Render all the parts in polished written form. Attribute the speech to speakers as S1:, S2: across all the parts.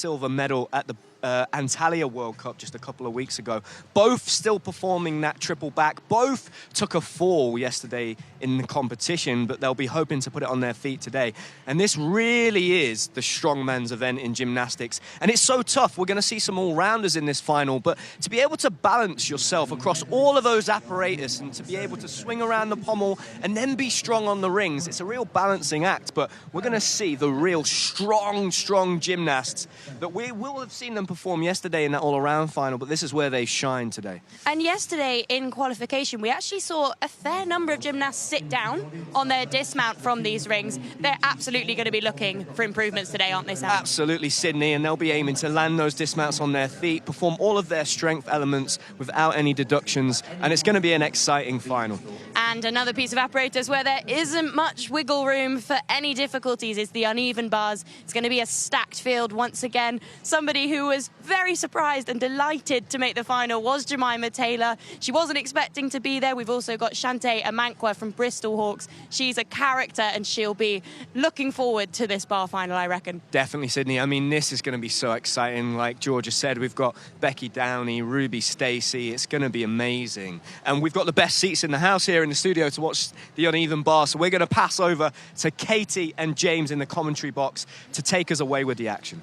S1: silver medal at the Antalya World Cup just a couple of weeks ago. Both still performing that triple back. Both took a fall yesterday in the competition, but they'll be hoping to put it on their feet today. And this really is the strongman's event in gymnastics. And it's so tough. We're going to see some all-rounders in this final, but to be able to balance yourself across all of those apparatus and to be able to swing around the pommel and then be strong on the rings, it's a real balancing act. But we're going to see the real strong gymnasts that we will have seen them perform yesterday in that all-around final, but this is where they shine today.
S2: And yesterday in qualification, we actually saw a fair number of gymnasts sit down on their dismount from these rings. They're absolutely going to be looking for improvements today, aren't they, Sam?
S1: Absolutely, Sydney, and they'll be aiming to land those dismounts on their feet, perform all of their strength elements without any deductions, and it's going to be an exciting final.
S2: And another piece of apparatus where there isn't much wiggle room for any difficulties is the uneven bars. It's going to be a stacked field once again. Somebody who was very surprised and delighted to make the final was Jemima Taylor. She wasn't expecting to be there. We've also got Shantae Amankwa from Bristol Hawks. She's a character and she'll be looking forward to this bar final, I reckon.
S1: Definitely, Sydney. I mean, this is going to be so exciting. Like Georgia said, we've got Becky Downey, Ruby Stacey. It's going to be amazing. And we've got the best seats in the house here in the studio to watch the uneven bar. So we're going to pass over to Katie and James in the commentary box to take us away with the action.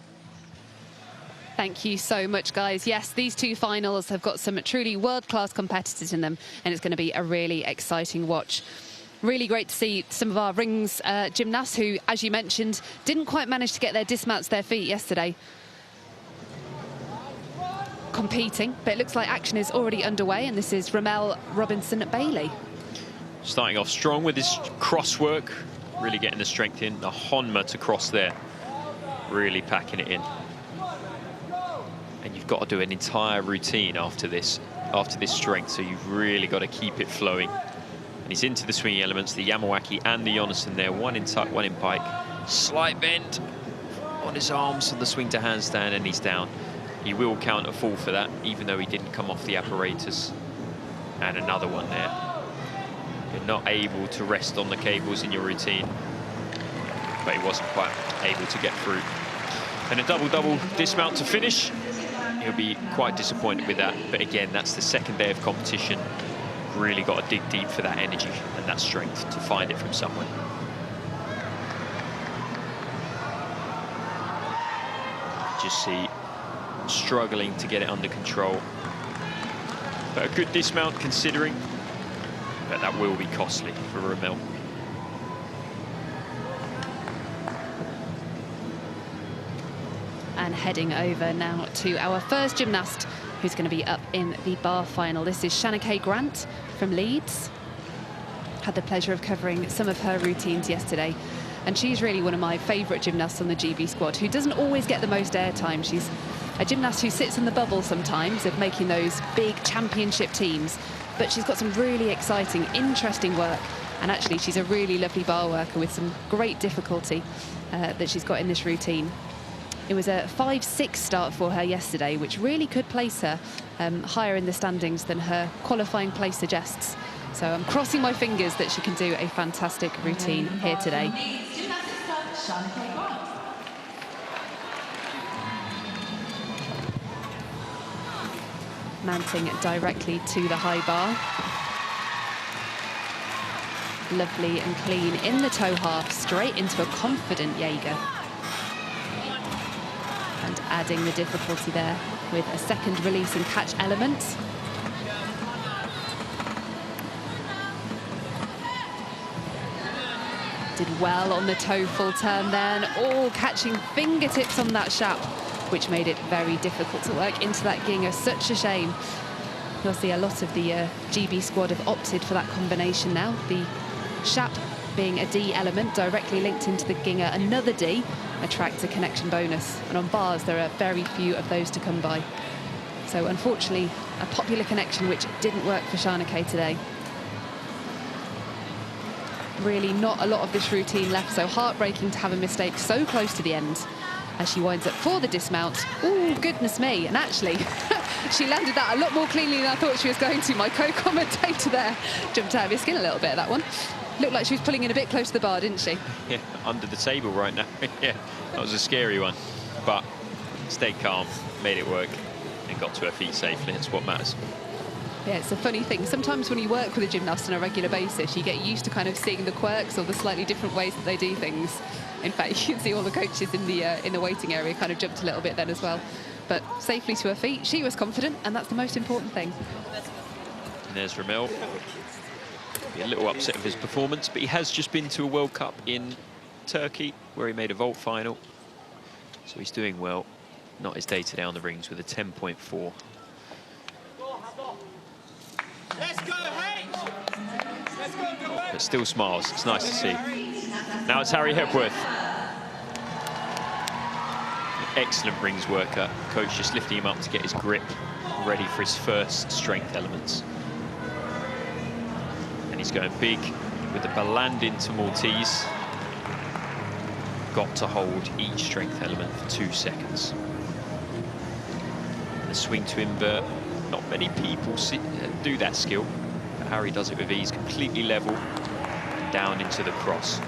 S3: Thank you so much, guys. Yes, these two finals have got some truly world-class competitors in them, and it's going to be a really exciting watch. Really great to see some of our rings gymnasts who, as you mentioned, didn't quite manage to get their dismounts to their feet yesterday, competing. But it looks like action is already underway, and this is Ramel Robinson-Bailey.
S4: Starting off strong with his cross work, really getting the strength in. The Honma to cross there, really packing it in. And you've got to do an entire routine after this strength, so you've really got to keep it flowing. And he's into the swinging elements, the Yamawaki and the Jonasson there, one in tuck, one in pike. Slight bend on his arms for the swing to handstand, and he's down. He will count a fall for that, even though he didn't come off the apparatus. And another one there. You're not able to rest on the cables in your routine, but he wasn't quite able to get through. And a double-double dismount to finish. He'll be quite disappointed with that, but again, that's the second day of competition. Really got to dig deep for that energy and that strength to find it from somewhere. Just see struggling to get it under control, but a good dismount considering, but that will be costly for Ramel.
S3: And heading over now to our first gymnast who's going to be up in the bar final. This is Shanakay Grant from Leeds. Had the pleasure of covering some of her routines yesterday, and she's really one of my favourite gymnasts on the GB squad, who doesn't always get the most airtime. She's a gymnast who sits in the bubble sometimes of making those big championship teams, but she's got some really exciting, interesting work, and actually she's a really lovely bar worker with some great difficulty that she's got in this routine. It was a 5-6 start for her yesterday, which really could place her higher in the standings than her qualifying place suggests. So I'm crossing my fingers that she can do a fantastic routine here today. Mounting directly to the high bar. Lovely and clean in the toe half, straight into a confident Jaeger. And adding the difficulty there with a second release and catch element. Did well on the toe full turn then, all catching fingertips on that shap, which made it very difficult to work into that ginger. Such a shame. You'll see a lot of the GB squad have opted for that combination now. The shap being a D element directly linked into the ginger, another D, attracts a connection bonus. And on bars, there are very few of those to come by. So unfortunately, a popular connection which didn't work for Shanakay today. Really not a lot of this routine left, so heartbreaking to have a mistake so close to the end as she winds up for the dismount. Oh, goodness me. And actually, she landed that a lot more cleanly than I thought she was going to. My co-commentator there jumped out of his skin a little bit at that one. Looked like she was pulling in a bit close to the bar, didn't she?
S4: Yeah, under the table right now. Yeah, that was a scary one. But stayed calm, made it work, and got to her feet safely. That's what matters.
S3: Yeah, it's a funny thing. Sometimes when you work with a gymnast on a regular basis, you get used to kind of seeing the quirks or the slightly different ways that they do things. In fact, you can see all the coaches in the waiting area kind of jumped a little bit then as well. But safely to her feet, she was confident, and that's the most important thing.
S4: And there's Ramil. Be a little upset with his performance, but he has just been to a World Cup in Turkey, where he made a vault final. So he's doing well. Not his day today on the rings with a 10.4.
S5: Let's go, H! Let's go,
S4: But still smiles. It's nice to see. Now it's Harry Hepworth. Excellent rings worker. Coach just lifting him up to get his grip ready for his first strength elements. And he's going big with the Baland into Maltese. Got to hold each strength element for 2 seconds. And the swing to invert. Not many people do that skill, but Harry does it with ease, completely level, down into the cross.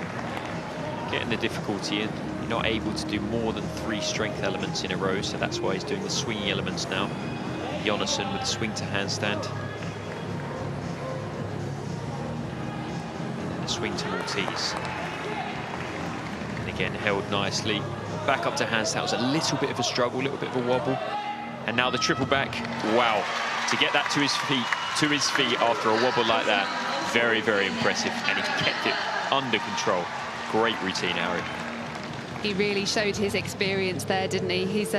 S4: Getting the difficulty in, you're not able to do more than 3 strength elements in a row, so that's why he's doing the swinging elements now. Jonasson with the swing to handstand. And the swing to Maltese. And again, held nicely. Back up to handstand, that was a little bit of a struggle, a little bit of a wobble. And now the triple back, wow. To get that to his feet after a wobble like that, very, very impressive. And he kept it under control. Great routine, Harry.
S3: He really showed his experience there, didn't he? He's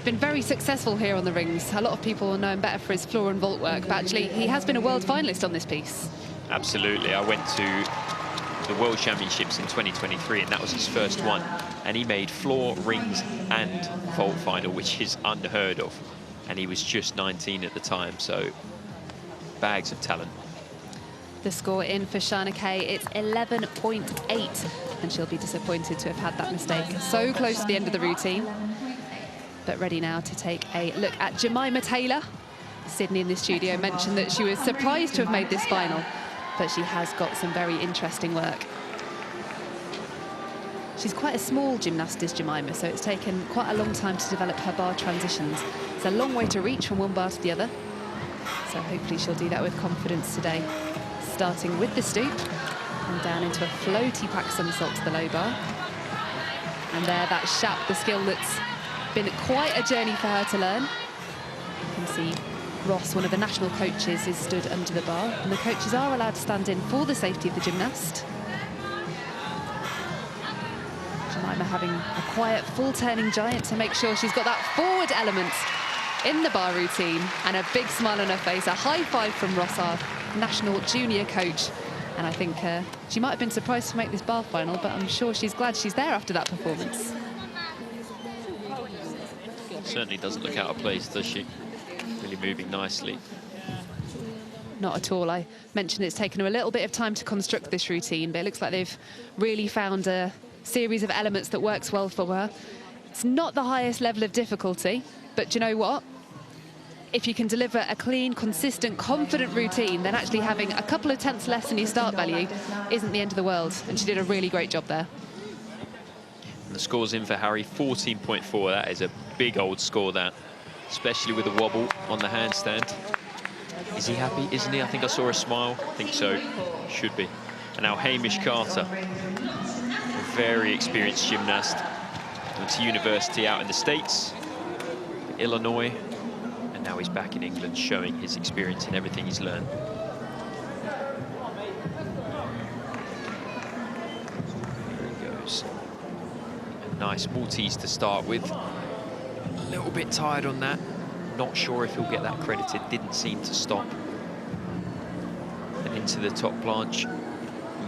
S3: been very successful here on the rings. A lot of people will know him better for his floor and vault work, but actually he has been a world finalist on this piece.
S4: Absolutely. I went to the World Championships in 2023, and that was his first one. And he made floor, rings, and vault final, which is unheard of. And he was just 19 at the time, so bags of talent.
S3: The score in for Shana Kay, it's 11.8, and she'll be disappointed to have had that mistake. So close to the end of the routine, but ready now to take a look at Jemima Taylor. Sydney in the studio mentioned that she was surprised to have made this final, but she has got some very interesting work. She's quite a small gymnast, is Jemima, so it's taken quite a long time to develop her bar transitions. It's a long way to reach from one bar to the other, so hopefully she'll do that with confidence today. Starting with the stoop and down into a floaty pack somersault to the low bar. And there, that shap, the skill that's been quite a journey for her to learn. You can see Ross, one of the national coaches, is stood under the bar, and the coaches are allowed to stand in for the safety of the gymnast. Jemima having a quiet full turning giant to make sure she's got that forward element in the bar routine, and a big smile on her face. A high five from Ross, our national junior coach. And I think she might have been surprised to make this bar final, but I'm sure she's glad she's there after that performance.
S4: Certainly doesn't look out of place, does she? Really moving nicely.
S3: Not at all. I mentioned it's taken her a little bit of time to construct this routine, but it looks like they've really found a series of elements that works well for her. It's not the highest level of difficulty, but do you know what? If you can deliver a clean, consistent, confident routine, then actually having a couple of tenths less than your start value isn't the end of the world. And she did a really great job there.
S4: And the score's in for Harry, 14.4. That is a big old score, that, especially with the wobble on the handstand. Is he happy? Isn't he? I think I saw a smile. I think so. Should be. And now Hamish Carter, a very experienced gymnast. Went to university out in the States, Illinois. And now he's back in England, showing his experience and everything he's learned. There he goes. A nice Maltese to start with. A little bit tired on that. Not sure if he'll get that credited. Didn't seem to stop. And into the top planche.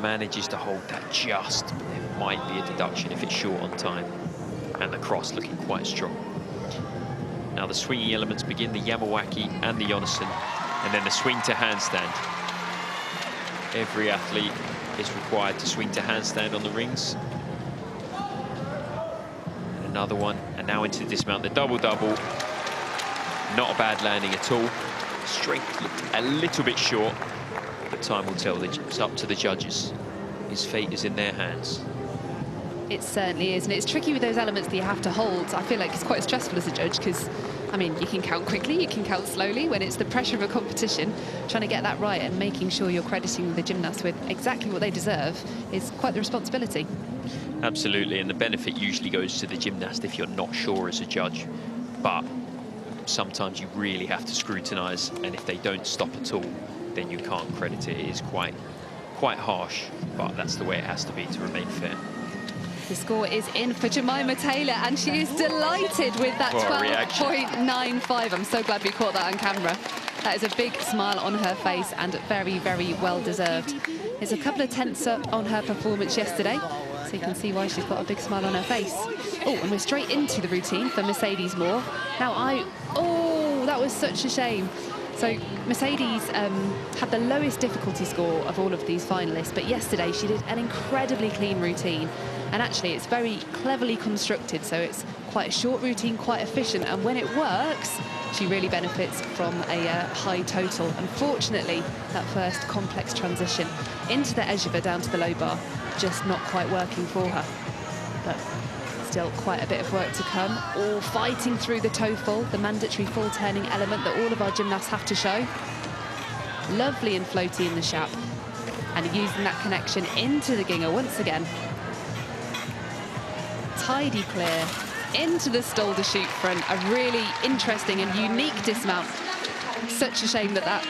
S4: Manages to hold that just. There might be a deduction if it's short on time. And the cross looking quite strong. Now the swinging elements begin, the Yamawaki and the Jonasson, and then the swing to handstand. Every athlete is required to swing to handstand on the rings. And another one, and now into the dismount, the double-double. Not a bad landing at all. Strength looked a little bit short, but time will tell. It's up to the judges. His fate is in their hands.
S3: It certainly is, and it's tricky with those elements that you have to hold. I feel like it's quite stressful as a judge because, I mean, you can count quickly, you can count slowly. When it's the pressure of a competition, trying to get that right and making sure you're crediting the gymnasts with exactly what they deserve is quite the responsibility.
S4: Absolutely, and the benefit usually goes to the gymnast if you're not sure as a judge. But sometimes you really have to scrutinise, and if they don't stop at all, then you can't credit it. It is quite harsh, but that's the way it has to be to remain fair.
S3: The score is in for Jemima Taylor, and she is delighted with that 12.95. I'm so glad we caught that on camera. That is a big smile on her face and very, very well deserved. There's a couple of tenths up on her performance yesterday, so you can see why she's got a big smile on her face. Oh, and we're straight into the routine for Mercedes Moore. Now oh, that was such a shame. So Mercedes had the lowest difficulty score of all of these finalists, but yesterday she did an incredibly clean routine. And actually, it's very cleverly constructed, so it's quite a short routine, quite efficient. And when it works, she really benefits from a high total. Unfortunately, that first complex transition into the Ejeva down to the low bar, just not quite working for her. But still quite a bit of work to come. All fighting through the toe fall, the mandatory full turning element that all of our gymnasts have to show. Lovely and floaty in the shap. And using that connection into the ginger once again. Tidy clear into the Stolder chute front. A really interesting and unique dismount. Such a shame that that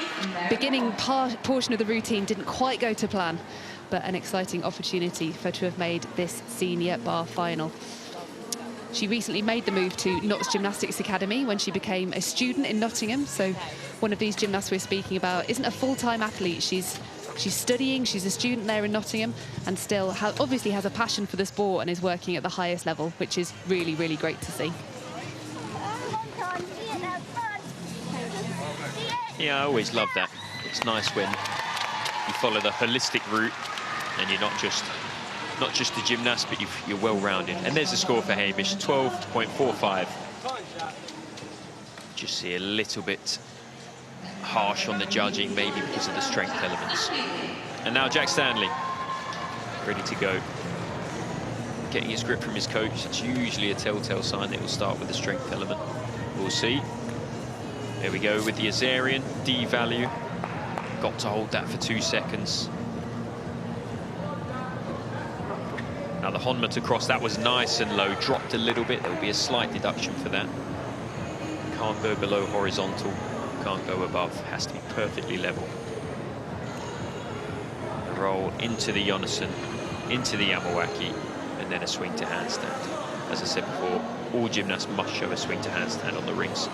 S3: beginning portion of the routine didn't quite go to plan, but an exciting opportunity for her to have made this senior bar final. She recently made the move to Notts Gymnastics Academy when she became a student in Nottingham. So one of these gymnasts we're speaking about isn't a full-time athlete. She's studying, she's a student there in Nottingham, and still obviously has a passion for the sport and is working at the highest level, which is really, really great to see.
S4: Yeah, I always love that. It's nice when you follow the holistic route and you're not just a gymnast, but you're well-rounded. And there's the score for Hamish, 12.45. Just see a little bit harsh on the judging, maybe because of the strength elements. And now Jack Stanley, ready to go. Getting his grip from his coach. It's usually a telltale sign that will start with the strength element. We'll see. There we go with the Azarian, D value. Got to hold that for 2 seconds. Now the Honma to cross, that was nice and low, dropped a little bit. There'll be a slight deduction for that. Can't go below horizontal. Can't go above, has to be perfectly level. A roll into the Jonasson, into the Yamawaki, and then a swing to handstand. As I said before, all gymnasts must show a swing to handstand on the rings.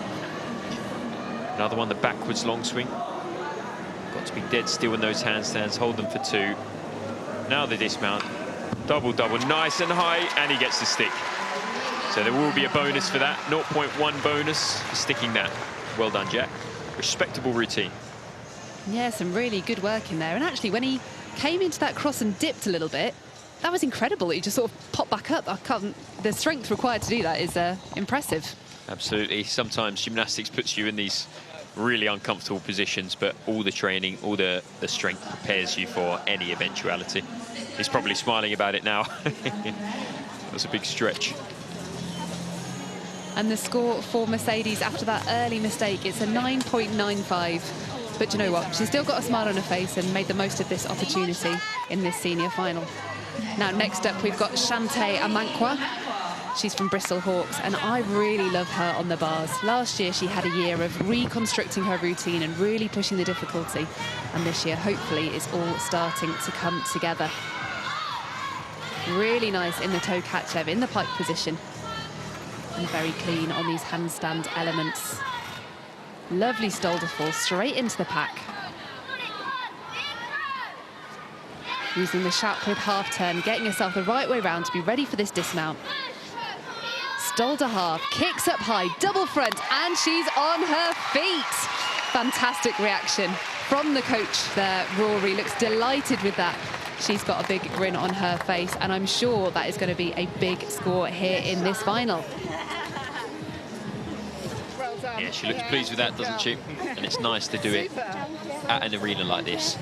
S4: Another one, the backwards long swing. Got to be dead still in those handstands, hold them for 2. Now the dismount, double, nice and high, and he gets the stick. So there will be a bonus for that, 0.1 bonus for sticking that. Well done, Jack. Respectable routine.
S3: Yeah, some really good work in there. And actually, when he came into that cross and dipped a little bit, that was incredible. He just sort of popped back up. The strength required to do that is impressive.
S4: Absolutely. Sometimes gymnastics puts you in these really uncomfortable positions, but all the training, all the strength prepares you for any eventuality. He's probably smiling about it now. That was a big stretch.
S3: And the score for Mercedes after that early mistake, it's a 9.95. But you know what? She's still got a smile on her face and made the most of this opportunity in this senior final. Now, next up, we've got Shantae Amankwa. She's from Bristol Hawks, and I really love her on the bars. Last year, she had a year of reconstructing her routine and really pushing the difficulty. And this year, hopefully, it's all starting to come together. Really nice in the toe catch-up, in the pike position. And very clean on these handstand elements. Lovely Stolder fall straight into the pack. Using the shap with half turn, getting herself the right way round to be ready for this dismount. Stolder half, kicks up high, double front, and she's on her feet. Fantastic reaction from the coach there. Rory looks delighted with that. She's got a big grin on her face, and I'm sure that is going to be a big score here in this final.
S4: Yeah, she looks pleased with that, doesn't she? And it's nice to do it at an arena like this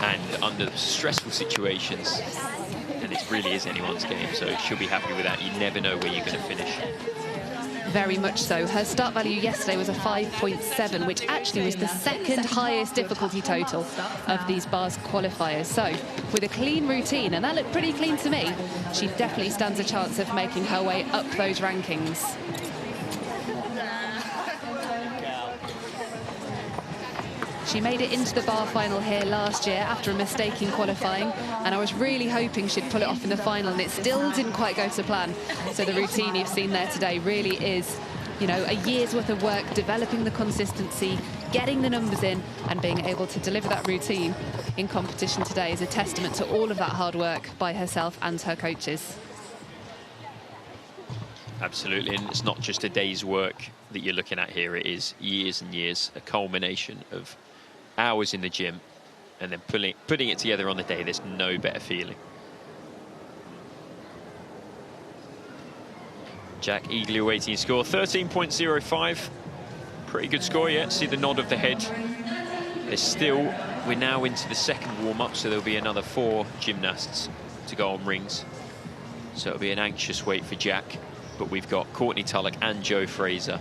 S4: and under stressful situations. And it really is anyone's game, so she'll be happy with that. You never know where you're going to finish.
S3: Very much so. Her start value yesterday was a 5.7, which actually was the second highest difficulty total of these bars qualifiers. So with a clean routine, and that looked pretty clean to me, she definitely stands a chance of making her way up those rankings. She made it into the bar final here last year after a mistake in qualifying, and I was really hoping she'd pull it off in the final, and it still didn't quite go to plan. So the routine you've seen there today really is, you know, a year's worth of work, developing the consistency, getting the numbers in, and being able to deliver that routine in competition today is a testament to all of that hard work by herself and her coaches.
S4: Absolutely, and it's not just a day's work that you're looking at here, it is years and years, a culmination of hours in the gym, and then putting it together on the day. There's no better feeling. Jack eagerly awaiting his score, 13.05. Pretty good score yet. See the nod of the head. We're now into the second warm-up, so there'll be another 4 gymnasts to go on rings. So it'll be an anxious wait for Jack, but we've got Courtney Tulloch and Jo Fraser,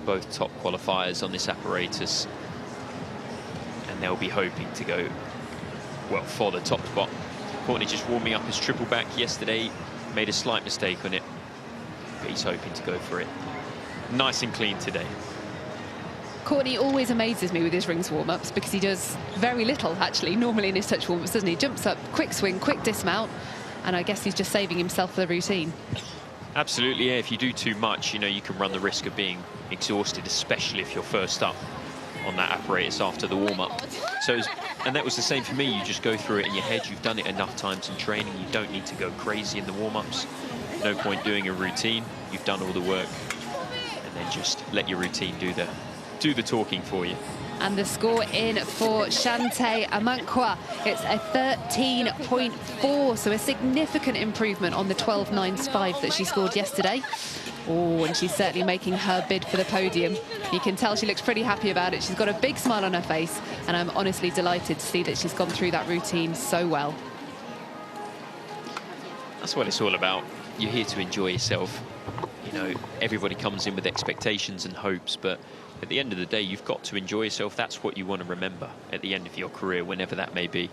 S4: both top qualifiers on this apparatus. And they'll be hoping to go, well, for the top spot. Courtney just warming up his triple back yesterday, made a slight mistake on it, but he's hoping to go for it. Nice and clean today.
S3: Courtney always amazes me with his rings warm-ups because he does very little, actually, normally in his touch warm-ups, doesn't he? Jumps up, quick swing, quick dismount, and I guess he's just saving himself for the routine.
S4: Absolutely, yeah. If you do too much, you know, you can run the risk of being exhausted, especially if you're first up on that apparatus after the warm-up. So, and that was the same for me. You just go through it in your head. You've done it enough times in training. You don't need to go crazy in the warm-ups. No point doing a routine. You've done all the work, and then just let your routine do the talking for you.
S3: And the score in for Shantae Amankwa, it's a 13.4, so a significant improvement on the 12.95 that she scored yesterday. Oh, and she's certainly making her bid for the podium. You can tell she looks pretty happy about it. She's got a big smile on her face, and I'm honestly delighted to see that she's gone through that routine so well.
S4: That's what it's all about. You're here to enjoy yourself. You know, everybody comes in with expectations and hopes, but at the end of the day, you've got to enjoy yourself. That's what you want to remember at the end of your career, whenever that may be.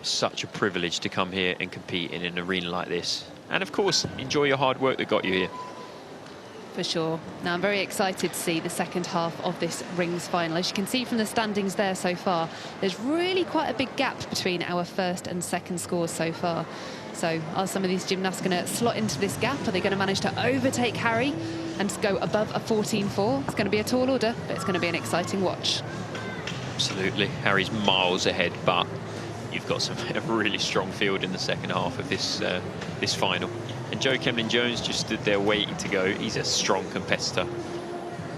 S4: Such a privilege to come here and compete in an arena like this. And of course, enjoy your hard work that got you here.
S3: For sure. Now, I'm very excited to see the second half of this rings final. As you can see from the standings there so far, there's really quite a big gap between our first and second scores so far. So are some of these gymnasts going to slot into this gap? Are they going to manage to overtake Harry and go above a 14.4? It's going to be a tall order, but it's going to be an exciting watch.
S4: Absolutely. Harry's miles ahead, but you've got a really strong field in the second half of this this final. And Joe Kemlin-Jones just stood there waiting to go. He's a strong competitor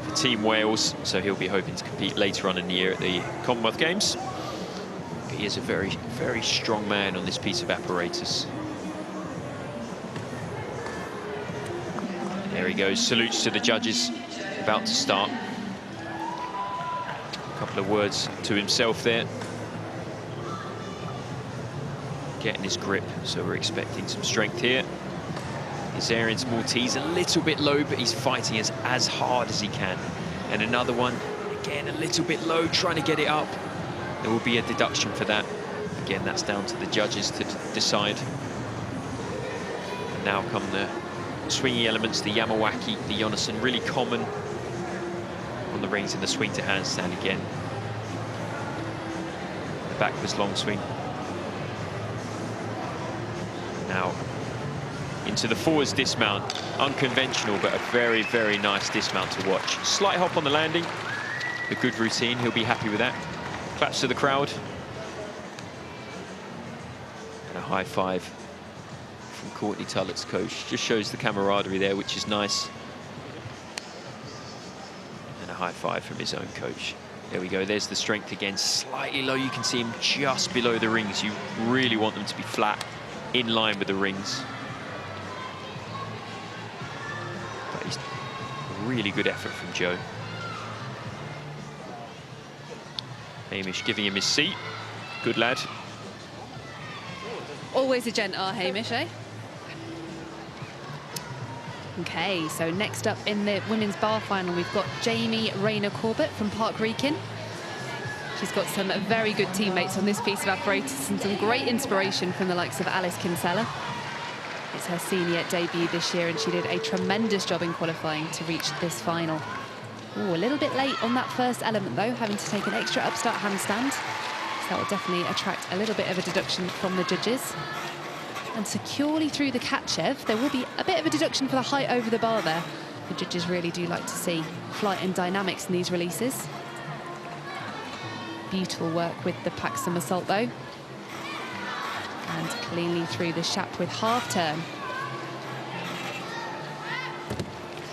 S4: for Team Wales, so he'll be hoping to compete later on in the year at the Commonwealth Games. But he is a very, very strong man on this piece of apparatus. There he goes, salutes to the judges, about to start. A couple of words to himself there. Getting his grip, so we're expecting some strength here. Kazarian's Maltese a little bit low, but he's fighting as hard as he can. And another one, again, a little bit low, trying to get it up. There will be a deduction for that. Again, that's down to the judges to decide. And now come the swingy elements, the Yamawaki, the Yonason, really common on the rings in the swing to handstand again. The backwards long swing. Now into the forwards dismount, unconventional, but a very, very nice dismount to watch. Slight hop on the landing, a good routine, he'll be happy with that. Claps to the crowd. And a high five from Courtney Tulloch's coach. Just shows the camaraderie there, which is nice. And a high five from his own coach. There we go, there's the strength again, slightly low. You can see him just below the rings. You really want them to be flat, in line with the rings. But he's a really good effort from Joe. Hamish giving him his seat. Good lad.
S3: Always a gent, our Hamish, eh? Okay, so next up in the women's bar final, we've got Jamie Rayner-Corbett from Park Wrekin. She's got some very good teammates on this piece of apparatus and some great inspiration from the likes of Alice Kinsella. It's her senior debut this year, and she did a tremendous job in qualifying to reach this final. Ooh, a little bit late on that first element, though, having to take an extra upstart handstand. So that will definitely attract a little bit of a deduction from the judges. And securely through the Katchev, there will be a bit of a deduction for the height over the bar there. The judges really do like to see flight and dynamics in these releases. Beautiful work with the pack somersault, though. And cleanly through the shap with half turn.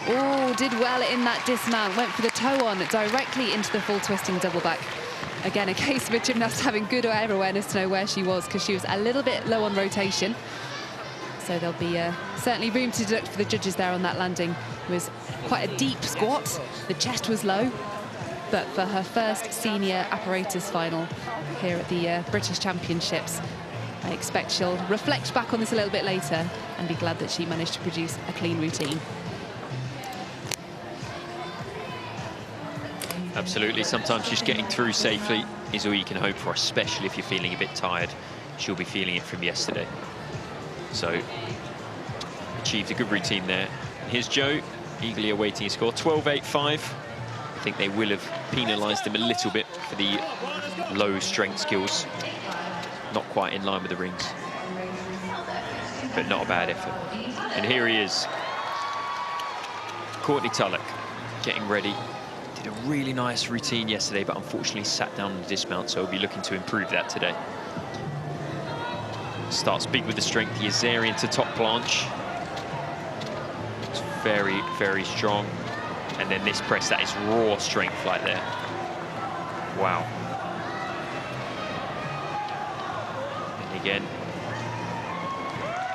S3: Oh, did well in that dismount. Went for the toe on directly into the full twisting double back. Again, a case of a gymnast having good air awareness to know where she was, because she was a little bit low on rotation. So there'll be certainly room to deduct for the judges there on that landing. It was quite a deep squat. The chest was low. But for her first senior apparatus final here at the British Championships, I expect she'll reflect back on this a little bit later and be glad that she managed to produce a clean routine.
S4: Absolutely, sometimes just getting through safely is all you can hope for, especially if you're feeling a bit tired. She'll be feeling it from yesterday. So, achieved a good routine there. And here's Joe, eagerly awaiting his score, 12.85. I think they will have penalised him a little bit for the low strength skills. Not quite in line with the rings, but not a bad effort. And here he is, Courtney Tulloch, getting ready. Did a really nice routine yesterday, but unfortunately sat down on the dismount, so he'll be looking to improve that today. Starts big with the strength, the Azarian to top planche. It's very, very strong. And then this press, that is raw strength right there. Wow. And again,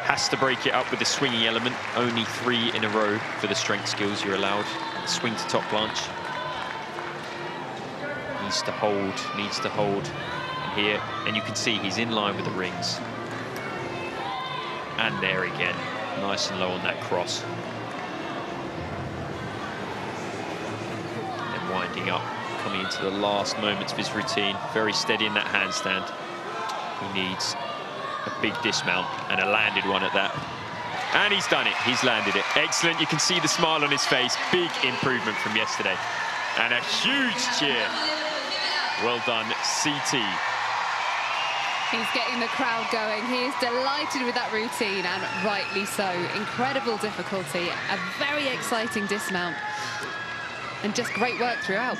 S4: has to break it up with the swinging element. Only 3 in a row for the strength skills you're allowed. And swing to top planche. Needs to hold. And here, and you can see he's in line with the rings. And there again, nice and low on that cross. And winding up, coming into the last moments of his routine. Very steady in that handstand. He needs a big dismount, and a landed one at that. And he's done it, he's landed it. Excellent, you can see the smile on his face. Big improvement from yesterday. And a huge cheer. Well done, CT.
S3: He's getting the crowd going. He is delighted with that routine, and rightly so. Incredible difficulty, a very exciting dismount, and just great work throughout.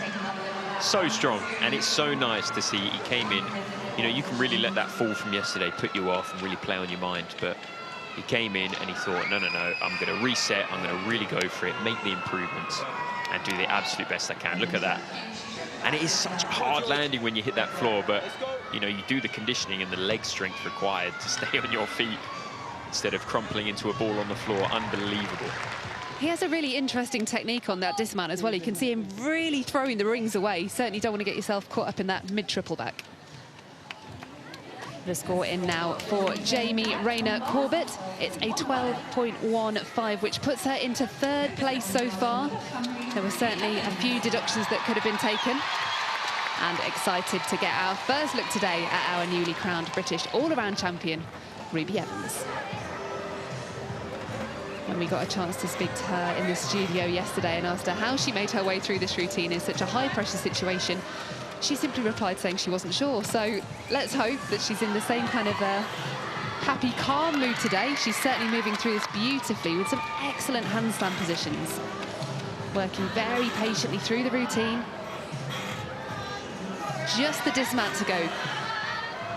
S4: So strong, and it's so nice to see he came in. You know, you can really let that fall from yesterday put you off and really play on your mind, but he came in and he thought, no, I'm going to reset, I'm going to really go for it, make the improvements, and do the absolute best I can. Look at that. And it is such a hard landing when you hit that floor, but, you know, you do the conditioning and the leg strength required to stay on your feet instead of crumpling into a ball on the floor. Unbelievable.
S3: He has a really interesting technique on that dismount as well. You can see him really throwing the rings away. You certainly don't want to get yourself caught up in that mid-triple back. The score in now for Jamie Rayner-Corbett. It's a 12.15, which puts her into 3rd place so far. There were certainly a few deductions that could have been taken. And excited to get our first look today at our newly crowned British all-around champion, Ruby Evans. When we got a chance to speak to her in the studio yesterday and asked her how she made her way through this routine in such a high-pressure situation, she simply replied saying she wasn't sure. So let's hope that she's in the same kind of happy, calm mood today. She's certainly moving through this beautifully with some excellent handstand positions. Working very patiently through the routine. Just the dismount to go.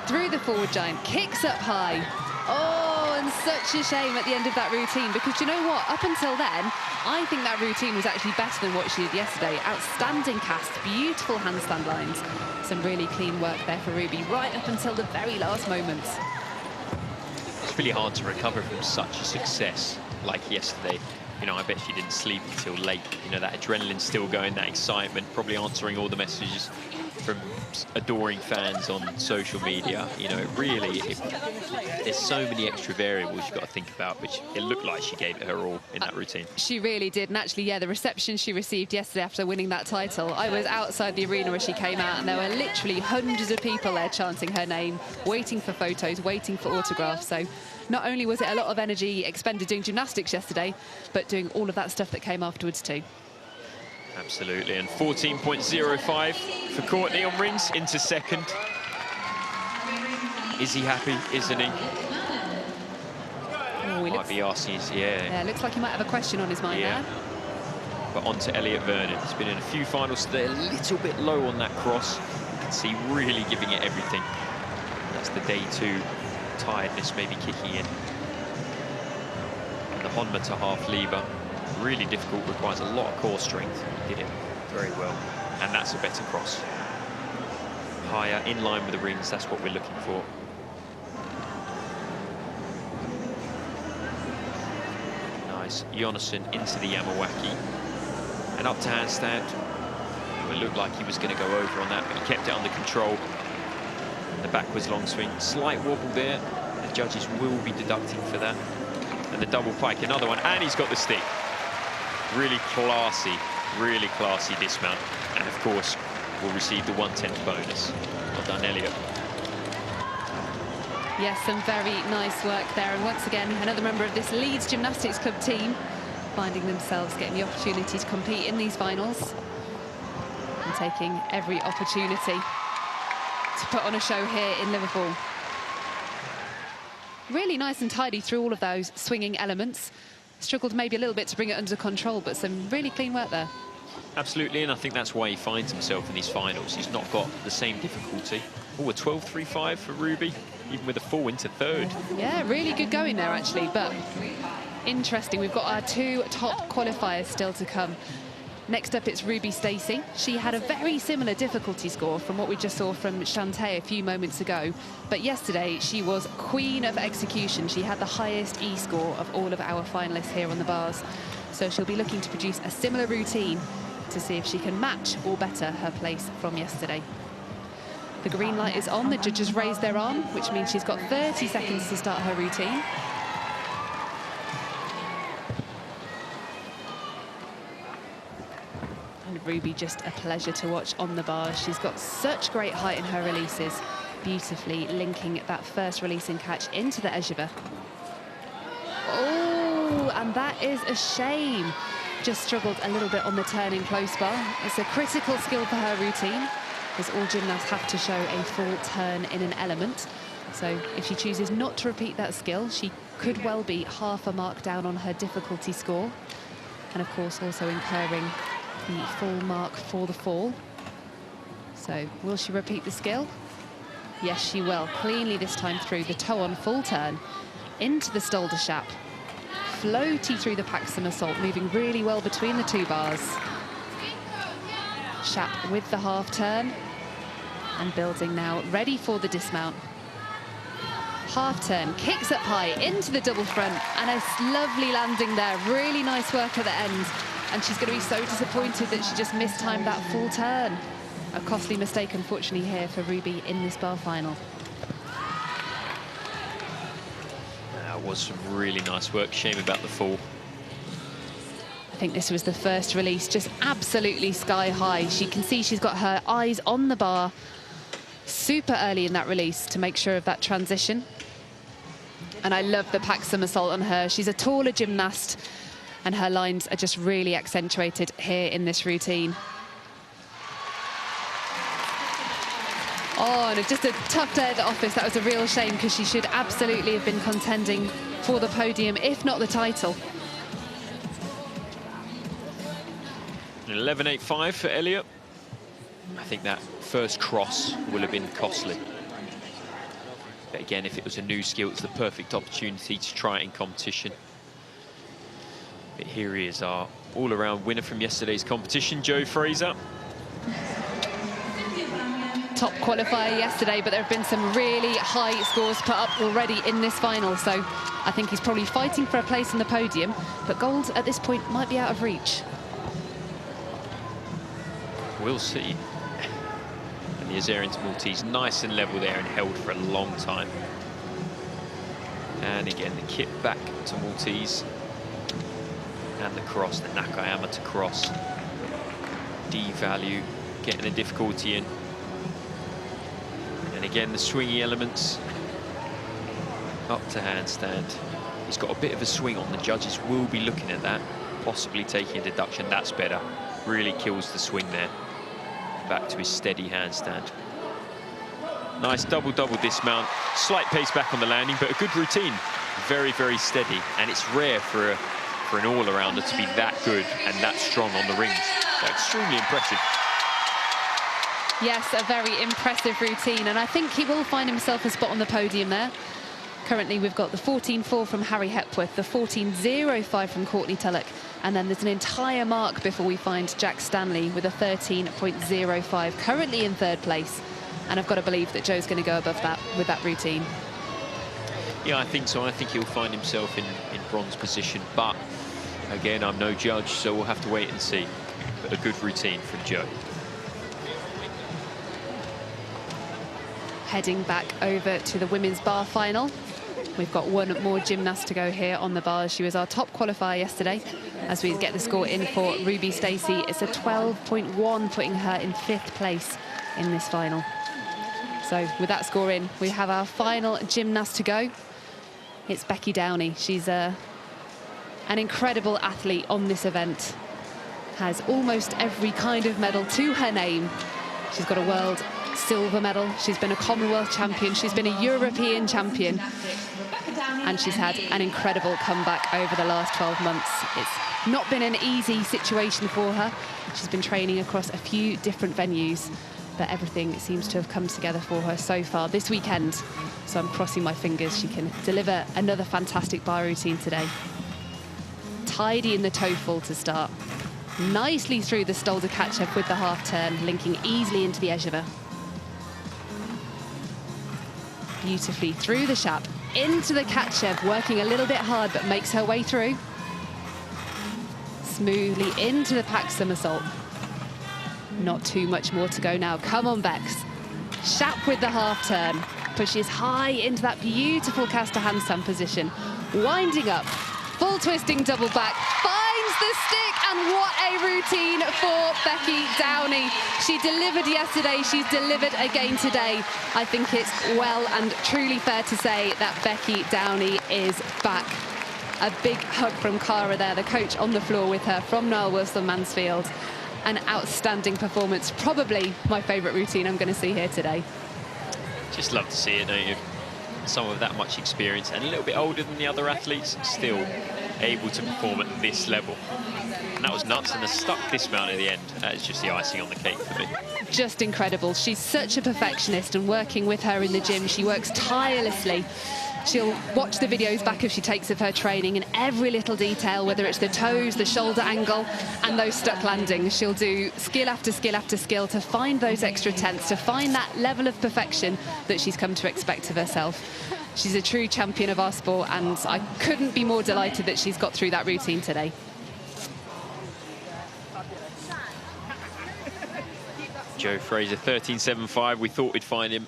S3: Through the forward giant, kicks up high. Oh, and such a shame at the end of that routine, because you know what? Up until then, I think that routine was actually better than what she did yesterday. Outstanding cast, beautiful handstand lines. Some really clean work there for Ruby, right up until the very last moments.
S4: It's really hard to recover from such a success like yesterday. You know, I bet she didn't sleep until late. You know, that adrenaline's still going, that excitement, probably answering all the messages from adoring fans on social media. You know, there's so many extra variables you've got to think about, but it looked like she gave it her all in that routine.
S3: She really did, and actually, yeah, the reception she received yesterday after winning that title, I was outside the arena as she came out, and there were literally hundreds of people there chanting her name, waiting for photos, waiting for autographs. So not only was it a lot of energy expended doing gymnastics yesterday, but doing all of that stuff that came afterwards too.
S4: Absolutely, and 14.05 for Courtney on rings into second. Is he happy, isn't he?
S3: Oh,
S4: Might be asking,
S3: yeah, looks like he might have a question on his mind there.
S4: But on to Elliot Vernon. He's been in a few finals. They're a little bit low on that cross. You can see really giving it everything. That's the day 2 tiredness maybe kicking in. And the Honma to half Lieber. Really difficult, requires a lot of core strength. He did it very well. And that's a better cross. Higher, in line with the rings, that's what we're looking for. Nice. Jonasson into the Yamawaki. And up to handstand. It looked like he was going to go over on that, but he kept it under control. The backwards long swing. Slight wobble there. The judges will be deducting for that. And the double pike, another one. And he's got the stick. Really classy dismount. And of course, will receive the 1/10 bonus. Well done, Elliot.
S3: Yes, some very nice work there. And once again, another member of this Leeds Gymnastics Club team finding themselves getting the opportunity to compete in these finals and taking every opportunity to put on a show here in Liverpool. Really nice and tidy through all of those swinging elements. Struggled maybe a little bit to bring it under control, but some really clean work there.
S4: Absolutely, and I think that's why he finds himself in these finals. He's not got the same difficulty. Oh, a 12.35 for Ruby, even with a fall into third.
S3: Yeah, really good going there, actually, but interesting. We've got our 2 top qualifiers still to come. Next up, it's Ruby Stacey. She had a very similar difficulty score from what we just saw from Shantae a few moments ago. But yesterday, she was queen of execution. She had the highest E score of all of our finalists here on the bars. So she'll be looking to produce a similar routine to see if she can match or better her place from yesterday. The green light is on. The judges raise their arm, which means she's got 30 seconds to start her routine. And Ruby, just a pleasure to watch on the bars. She's got such great height in her releases, beautifully linking that first releasing catch into the ejebe. Oh, and that is a shame. Just struggled a little bit on the turning close bar. It's a critical skill for her routine, as all gymnasts have to show a full turn in an element. So if she chooses not to repeat that skill, she could well be half a mark down on her difficulty score. And of course, also incurring the full mark for the fall. So will she repeat the skill? Yes, she will. Cleanly this time through the toe on full turn into the Stolderschap. Floaty through the pack somersault, moving really well between the 2 bars. Shap with the half turn and building now, ready for the dismount. Half turn, kicks up high into the double front, and a lovely landing there. Really nice work at the end. And she's going to be so disappointed that she just mistimed that full turn. A costly mistake, unfortunately, here for Ruby in this bar final.
S4: That was some really nice work. Shame about the fall.
S3: I think this was the first release, just absolutely sky high. She can see she's got her eyes on the bar super early in that release to make sure of that transition. And I love the pack somersault on her. She's a taller gymnast, and her lines are just really accentuated here in this routine. Oh, and just a tough day at the office. That was a real shame, because she should absolutely have been contending for the podium, if not the title.
S4: 11.85 for Elliot. I think that first cross will have been costly. But again, if it was a new skill, it's the perfect opportunity to try it in competition. But here he is, our all-around winner from yesterday's competition, Joe Fraser.
S3: Top qualifier yesterday, but there have been some really high scores put up already in this final. So I think he's probably fighting for a place on the podium, but gold at this point might be out of reach.
S4: We'll see. the Azerian to Maltese, nice and level there and held for a long time. And again, the kip back to Maltese. And the cross, the Nakayama to cross. D-value, getting the difficulty in. And again, the swingy elements. Up to handstand. He's got a bit of a swing on. The judges will be looking at that, possibly taking a deduction. That's better. Really kills the swing there. Back to his steady handstand. Nice double-double dismount. Slight pace back on the landing, but a good routine. Very, very steady. And it's rare for an all-arounder to be that good and that strong on the rings. So extremely impressive.
S3: Yes, a very impressive routine, and I think he will find himself a spot on the podium there. Currently, we've got the 14.4 from Harry Hepworth, the 14.05 from Courtney Tulloch, and then there's an entire mark before we find Jack Stanley with a 13.05, currently in third place. And I've got to believe that Joe's going to go above that with that routine.
S4: Yeah, I think so. I think he'll find himself in bronze position, but again, I'm no judge, so we'll have to wait and see. But a good routine from Joe.
S3: Heading back over to the women's bar final. We've got one more gymnast to go here on the bars. She was our top qualifier yesterday. As we get the score in for Ruby Stacey, it's a 12.1, putting her in 5th place in this final. So with that score in, we have our final gymnast to go. It's Becky Downey. She's an incredible athlete on this event. Has almost every kind of medal to her name. She's got a world silver medal. She's been a Commonwealth champion. She's been a European champion. And she's had an incredible comeback over the last 12 months. It's not been an easy situation for her. She's been training across a few different venues, but everything seems to have come together for her so far this weekend. So I'm crossing my fingers she can deliver another fantastic bar routine today. Tidy in the toe fall to start. Nicely through the Stolder catch-up with the half turn, linking easily into the Ejava. Beautifully through the Shap, into the catch-up, working a little bit hard, but makes her way through. Smoothly into the pack somersault. Not too much more to go now. Come on, Bex. Shap with the half turn. Pushes high into that beautiful caster handstand position. Winding up. Full twisting double back. Finds the stick, and what a routine for Becky Downey. She delivered yesterday. She's delivered again today. I think it's well and truly fair to say that Becky Downey is back. A big hug from Cara there, the coach on the floor with her from Niall Wilson Mansfield. An outstanding performance, probably my favourite routine I'm going to see here today.
S4: Just love to see it, don't you? Someone with that much experience and a little bit older than the other athletes, still able to perform at this level. And that was nuts, and the stuck dismount at the end, that is just the icing on the cake for me.
S3: Just incredible. She's such a perfectionist, and working with her in the gym, she works tirelessly. She'll watch the videos back as she takes of her training, and every little detail, whether it's the toes, the shoulder angle, and those stuck landings, she'll do skill after skill after skill to find those extra tenths, to find that level of perfection that she's come to expect of herself. She's a true champion of our sport, and I couldn't be more delighted that she's got through that routine today.
S4: Joe Fraser, 13.75. We thought we'd find him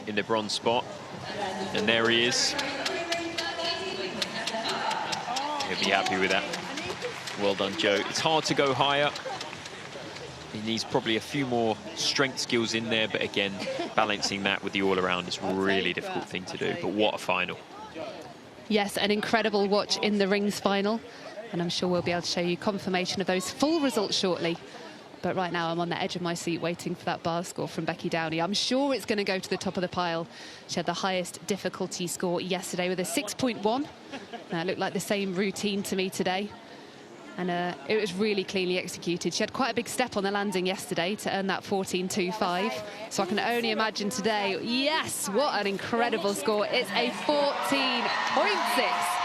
S4: in the bronze spot. And there he is. He'll be happy with that. Well done, Joe. It's hard to go higher. He needs probably a few more strength skills in there, but again, balancing that with the all-around is a really difficult thing to do. But what a final.
S3: Yes, an incredible watch in the rings final. And I'm sure we'll be able to show you confirmation of those full results shortly. But right now I'm on the edge of my seat waiting for that bar score from Becky Downey. I'm sure it's going to go to the top of the pile. She had the highest difficulty score yesterday with a 6.1. It looked like the same routine to me today. And it was really cleanly executed. She had quite a big step on the landing yesterday to earn that 14.25. So I can only imagine today, yes, what an incredible score. It's a 14.6.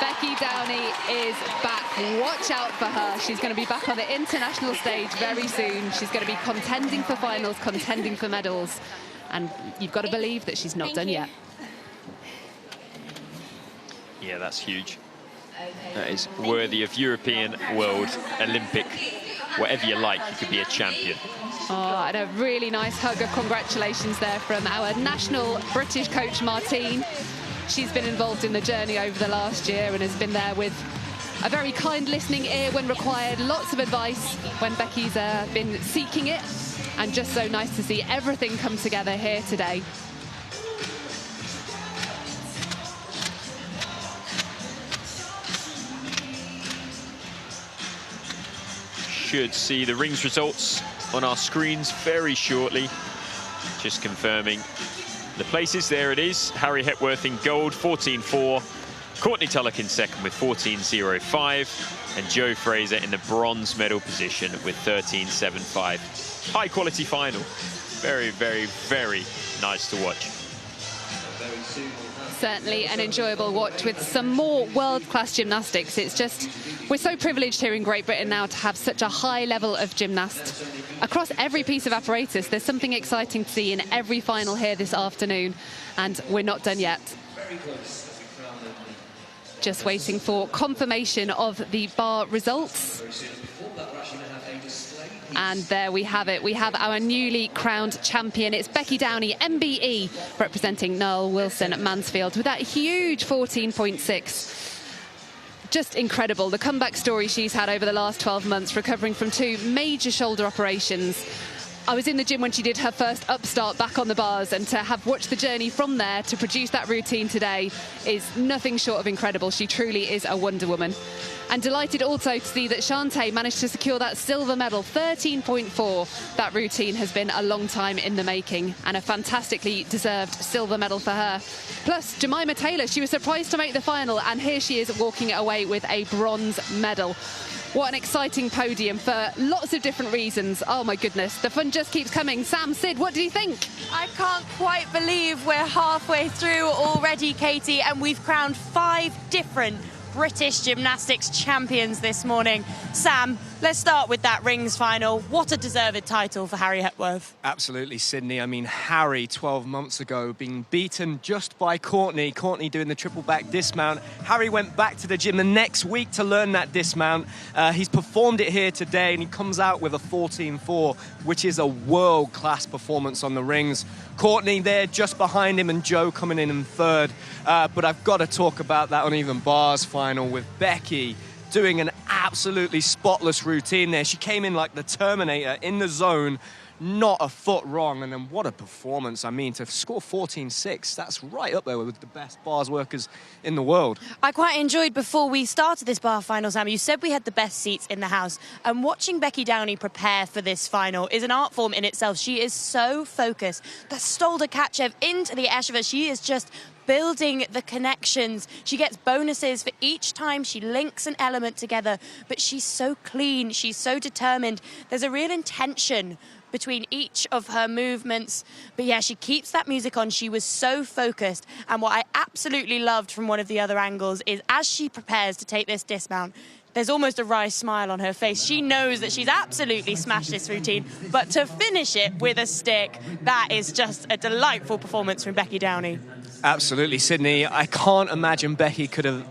S3: Becky Downey is back. Watch out for her. She's going to be back on the international stage very soon. She's going to be contending for finals, contending for medals. And you've got to believe that she's not done yet.
S4: Yeah, that's huge. That is worthy of European, World, Olympic whatever you like, you could be a champion.
S3: Oh, and a really nice hug of congratulations there from our national British coach, Martine. She's been involved in the journey over the last year and has been there with a very kind listening ear when required, lots of advice when Becky's been seeking it, and just so nice to see everything come together here today.
S4: Should see the rings results on our screens very shortly. Just confirming the places. There it is. Harry Hepworth in gold, 14.4. Courtney Tulloch in second with 14.05. And Joe Fraser in the bronze medal position with 13.75. High quality final. Very, very, very nice to watch.
S3: Certainly an enjoyable watch with some more world-class gymnastics. It's just, we're so privileged here in Great Britain now to have such a high level of gymnast. Across every piece of apparatus, there's something exciting to see in every final here this afternoon, and we're not done yet. Just waiting for confirmation of the bar results. And there we have it. We have our newly crowned champion. It's Becky Downey, MBE, representing Noel Wilson at Mansfield with that huge 14.6. Just incredible. The comeback story she's had over the last 12 months, recovering from 2 major shoulder operations. I was in the gym when she did her first upstart back on the bars, and to have watched the journey from there to produce that routine today is nothing short of incredible. She truly is a Wonder Woman. And delighted also to see that Shantae managed to secure that silver medal, 13.4. That routine has been a long time in the making, and a fantastically deserved silver medal for her. Plus, Jemima Taylor, she was surprised to make the final, and here she is walking away with a bronze medal. What an exciting podium for lots of different reasons. Oh my goodness, the fun just keeps coming. Sam, Sid, what do you think?
S2: I can't quite believe we're halfway through already, Katie, and we've crowned 5 different British gymnastics champions this morning. Sam, let's start with that rings final. What a deserved title for Harry Hepworth.
S1: Absolutely, Sydney. I mean, Harry, 12 months ago, being beaten just by Courtney. Courtney doing the triple back dismount. Harry went back to the gym the next week to learn that dismount. He's performed it here today, and he comes out with a 14.4, which is a world-class performance on the rings. Courtney there just behind him, and Joe coming in third. But I've got to talk about that uneven bars final with Becky doing an absolutely spotless routine there. She came in like the Terminator in the zone, not a foot wrong, and then what a performance. I mean, to score 14.6, that's right up there with the best bars workers in the world.
S2: I quite enjoyed, before we started this bar final, Sam, you said we had the best seats in the house, and watching Becky Downey prepare for this final is an art form in itself. She is so focused. The Stolder Kachev into the Esheva, she is just building the connections. She gets bonuses for each time she links an element together, but she's so clean, she's so determined. There's a real intention between each of her movements. But yeah, she keeps that music on. She was so focused. And what I absolutely loved from one of the other angles is as she prepares to take this dismount, there's almost a wry smile on her face. She knows that she's absolutely smashed this routine, but to finish it with a stick, that is just a delightful performance from Becky Downey.
S1: Absolutely, Sydney. I can't imagine Becky could have